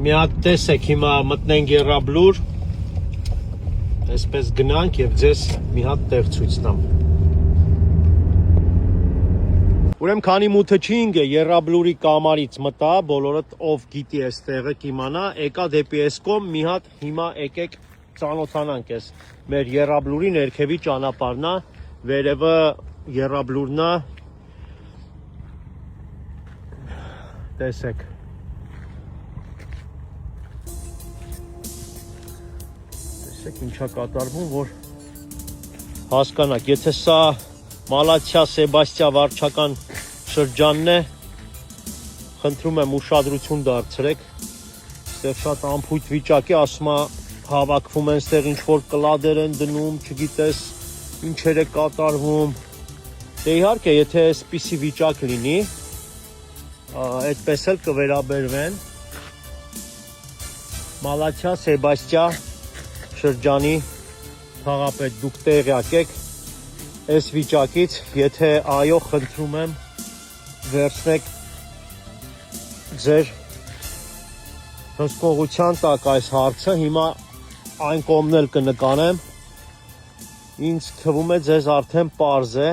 Մի հատ տեսեք հիմա մտնենք եռաբլուր, այսպես գնանք եւ ձեզ մի հատ տեղ ցույց տամ։ Ուրեմն քանի մութը չի ինգը եռաբլուրի կամարից մտա, բոլորդ ով գիտի այս տեղը կիմանա, եկա դեպի այս կողմ մի հատ հիմա եկեք ծանոթանանք այս մեր եռաբլուրի ներքևի ճանապարհն է, վերևը եռաբլուրն է։ Տեսեք։ Ինչա կատարվում, որ հասկանաք, եթե սա Մալաթիա Սեբաստիա վարչական շրջանն է, խնդրում եմ ուշադրություն դարձրեք, ստեղ շատ անփույթ վիճակ է, ասում է հավաքվում են ստեղ ինչ-որ կլադեր են դնում, չգիտես ինչեր է կատարվում, դե իհարկե, եթե այսպիսի վիճակ լինի, այդպես էլ կվերաբերվեն Մալաթիա Սեբաստիա շրջանի քաղաքապետ, դուք տեղյակ եք այս վիճակից, եթե այո, խնդրում եմ վերցնեք ձեր հսկողության տակ այս հարցը, հիմա այն կողմն էլ կնկանեմ, ինձ թվում է ձեզ արդեն պարզ է,